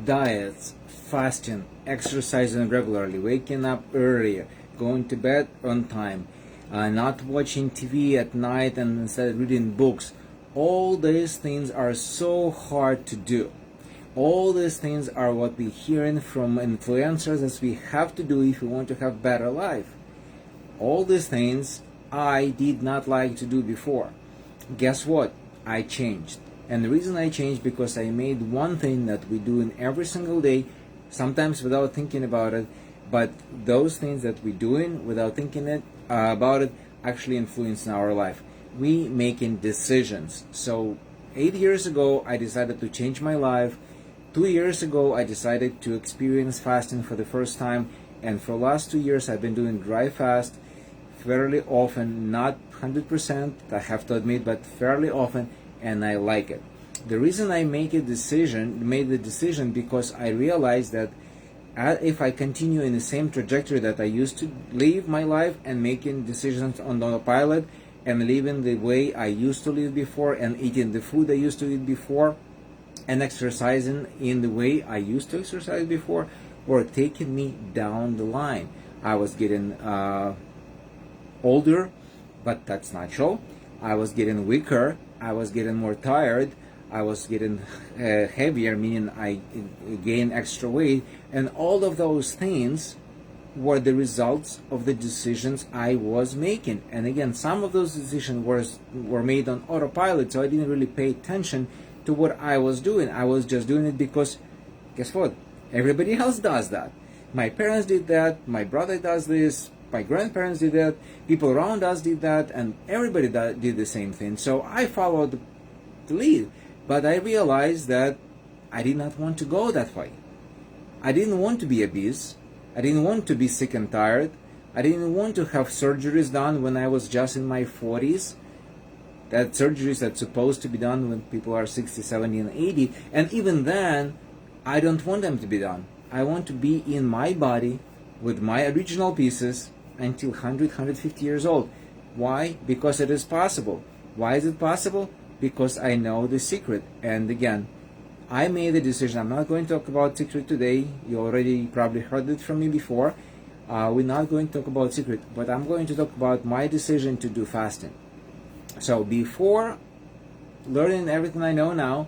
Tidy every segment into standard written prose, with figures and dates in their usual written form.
diets, fasting, exercising regularly, waking up earlier, going to bed on time, not watching TV at night and instead reading books. All these things are so hard to do. All these things are what we're hearing from influencers that we have to do if we want to have better life. All these things I did not like to do before. Guess what? I changed. And the reason I changed because I made one thing that we do in every single day, sometimes without thinking about it, but those things that we're doing without thinking about it actually influence our life. We making decisions. So 8 years ago, I decided to change my life. 2 years ago, I decided to experience fasting for the first time, and for the last 2 years, I've been doing dry fast fairly often, not 100%, I have to admit, but fairly often, and I like it. The reason I made the decision because I realized that if I continue in the same trajectory that I used to live my life and making decisions on autopilot and living the way I used to live before and eating the food I used to eat before and exercising in the way I used to exercise before, were taking me down the line. I was getting older, but that's natural. I was getting weaker. I was getting more tired. I was getting heavier, meaning I gained extra weight. And all of those things were the results of the decisions I was making. And again, some of those decisions were made on autopilot, so I didn't really pay attention to what I was doing. I was just doing it because, guess what? Everybody else does that. My parents did that. My brother does this. My grandparents did that. People around us did that. And everybody did the same thing. So I followed the lead. But I realized that I did not want to go that way. I didn't want to be obese. I didn't want to be sick and tired. I didn't want to have surgeries done when I was just in my 40s. That surgeries that's supposed to be done when people are 60, 70, and 80. And even then, I don't want them to be done. I want to be in my body with my original pieces until 100, 150 years old. Why? Because it is possible. Why is it possible? Because I know the secret. And again, I made the decision. I'm not going to talk about secret today. You already probably heard it from me before. We're not going to talk about secret, but I'm going to talk about my decision to do fasting. So before learning everything I know now,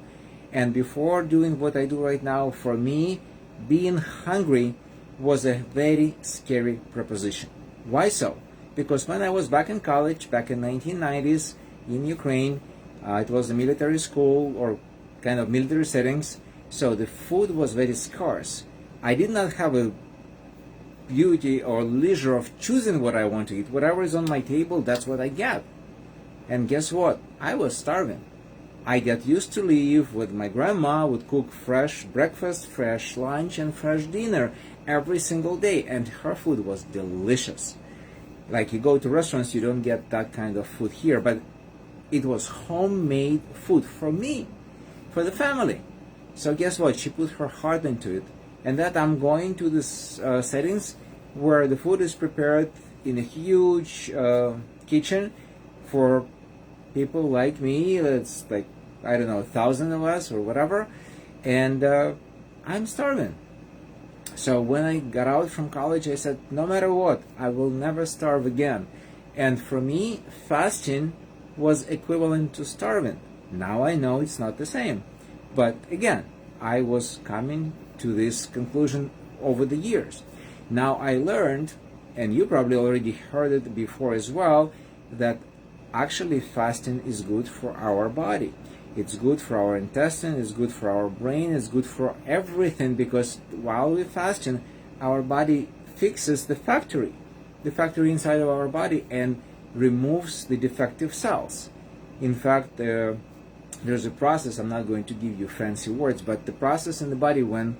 and before doing what I do right now, for me, being hungry was a very scary proposition. Why so? Because when I was back in college, back in 1990s, in Ukraine, it was a military school or kind of military settings, so the food was very scarce. I did not have a beauty or leisure of choosing what I want to eat. Whatever is on my table, that's what I get. And guess what? I was starving. I got used to live with my grandma would cook fresh breakfast, fresh lunch, and fresh dinner every single day, and her food was delicious. Like you go to restaurants, you don't get that kind of food here, but it was homemade food for me, for the family. So guess what? She put her heart into it, and that I'm going to this settings where the food is prepared in a huge kitchen for people like me. It's like, I don't know, 1,000 of us or whatever, and I'm starving. So when I got out from college, I said, no matter what, I will never starve again. And for me, fasting was equivalent to starving. Now I know it's not the same. But again, I was coming to this conclusion over the years. Now I learned, and you probably already heard it before as well, that actually fasting is good for our body. It's good for our intestine, it's good for our brain, it's good for everything, because while we're fasting, our body fixes the factory inside of our body, and removes the defective cells. In fact, there's a process, I'm not going to give you fancy words, but the process in the body when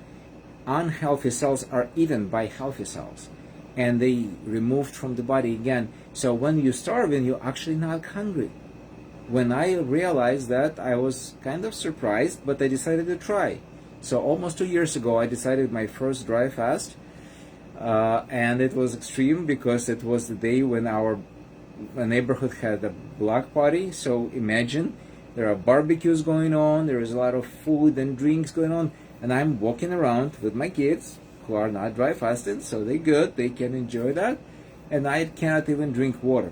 unhealthy cells are eaten by healthy cells, and they removed from the body again. So when you're starving, you're actually not hungry. When I realized that, I was kind of surprised, but I decided to try. So almost 2 years ago, I decided my first dry fast, and it was extreme because it was the day when our neighborhood had a block party. So imagine, there are barbecues going on, there is a lot of food and drinks going on, and I'm walking around with my kids who are not dry fasted, so they're good, they can enjoy that, and I cannot even drink water.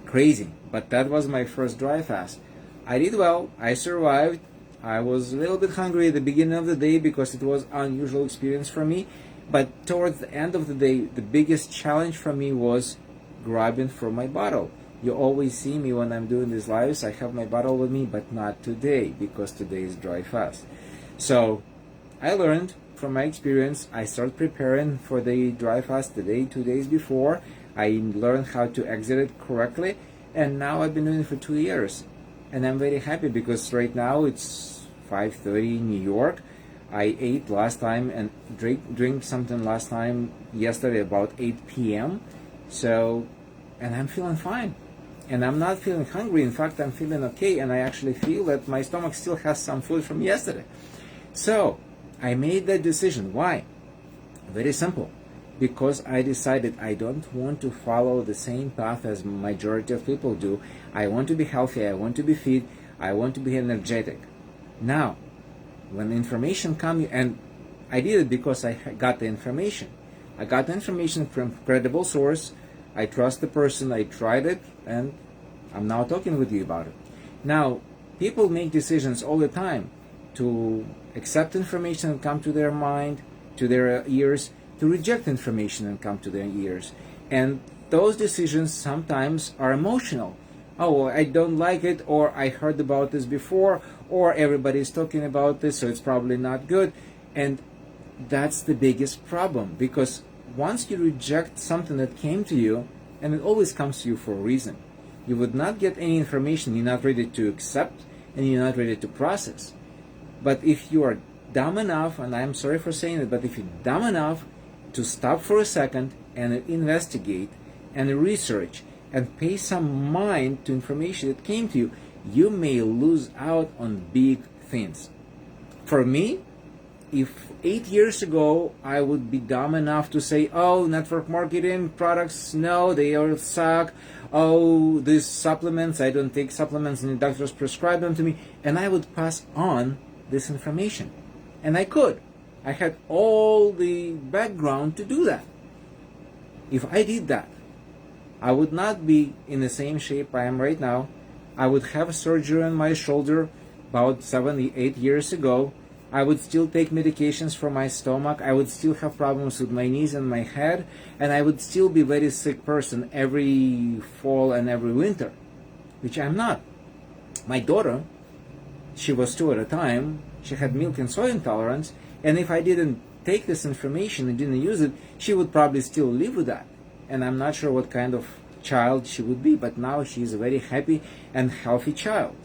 Crazy, but that was my first dry fast. I did well, I survived. I was a little bit hungry at the beginning of the day because it was an unusual experience for me, but towards the end of the day, the biggest challenge for me was grabbing for my bottle. You always see me when I'm doing these lives, I have my bottle with me, but not today, because today is dry fast. So I learned from my experience. I started preparing for the dry fast the day, 2 days before. I learned how to exit it correctly, and now I've been doing it for 2 years. And I'm very happy because right now it's 5:30 in New York. I ate last time and drink something last time yesterday about 8 p.m. So, and I'm feeling fine. And I'm not feeling hungry. In fact, I'm feeling okay, and I actually feel that my stomach still has some food from yesterday. So, I made that decision. Why? Very simple. Because I decided I don't want to follow the same path as majority of people do. I want to be healthy, I want to be fit, I want to be energetic. Now, when information comes, and I did it because I got the information. I got the information from credible source. I trust the person, I tried it, and I'm now talking with you about it. Now, people make decisions all the time to accept information and come to their mind, to their ears, to reject information and come to their ears. And those decisions sometimes are emotional. Oh, I don't like it, or I heard about this before, or everybody's talking about this, so it's probably not good. And that's the biggest problem, because once you reject something that came to you, and it always comes to you for a reason, you would not get any information you're not ready to accept and you're not ready to process. But if you are dumb enough, and I'm sorry for saying it, but if you're dumb enough to stop for a second and investigate and research and pay some mind to information that came to you, you may lose out on big things. For me, if 8 years ago I would be dumb enough to say, oh, network marketing products, no, they all suck. Oh, these supplements, I don't take supplements, and the doctors prescribe them to me, and I would pass on this information. And I could. I had all the background to do that. If I did that, I would not be in the same shape I am right now. I would have surgery on my shoulder about 7-8 years ago. I would still take medications for my stomach. I would still have problems with my knees and my head. And I would still be a very sick person every fall and every winter, which I'm not. My daughter, she was 2 at a time. She had milk and soy intolerance. And if I didn't take this information and didn't use it, she would probably still live with that. And I'm not sure what kind of child she would be, but now she's a very happy and healthy child.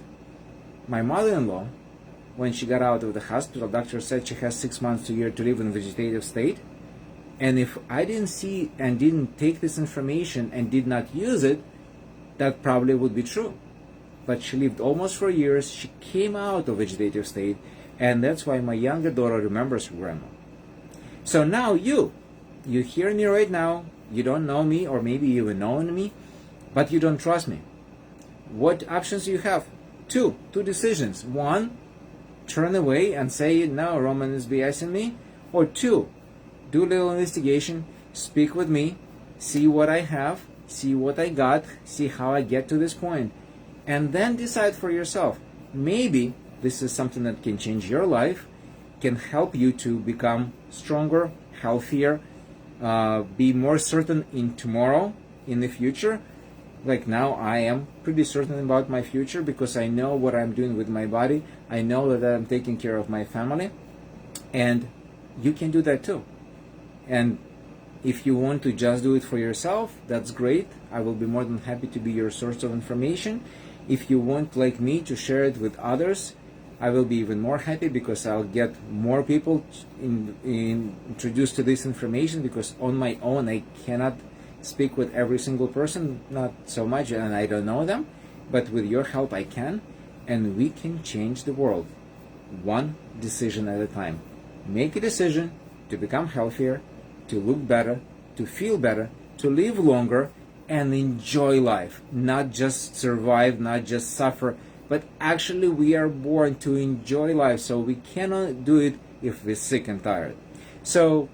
My mother-in-law, when she got out of the hospital, doctor said she has 6 months to a year to live in a vegetative state. And if I didn't see and didn't take this information and did not use it, that probably would be true. But she lived almost 4 years. She came out of vegetative state, and that's why my younger daughter remembers her grandma. So now you hear me right now. You don't know me, or maybe you even know me, but you don't trust me. What options do you have? Two decisions. One, turn away and say, no, Roman is BSing me. Or two, do a little investigation, speak with me, see what I have, see what I got, see how I get to this point, and then decide for yourself. Maybe this is something that can change your life, can help you to become stronger, healthier, be more certain in tomorrow, in the future. Like now, I am pretty certain about my future because I know what I'm doing with my body. I know that I'm taking care of my family, and you can do that too. And if you want to just do it for yourself, that's great. I will be more than happy to be your source of information. If you want, like me, to share it with others, I will be even more happy because I'll get more people introduced to this information, because on my own I cannot speak with every single person, not so much, and I don't know them, but with your help I can, and we can change the world one decision at a time. Make a decision to become healthier, to look better, to feel better, to live longer, and enjoy life. Not just survive, not just suffer, but actually we are born to enjoy life, so we cannot do it if we're sick and tired. So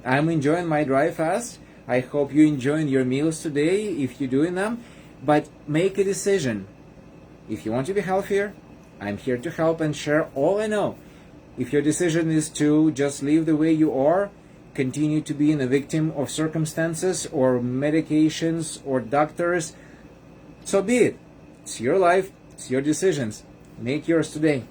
I'm enjoying my dry fast. I hope you enjoying your meals today if you're doing them, but make a decision. If you want to be healthier, I'm here to help and share all I know. If your decision is to just live the way you are, continue to be a victim of circumstances or medications or doctors, so be it. It's your life, it's your decisions. Make yours today.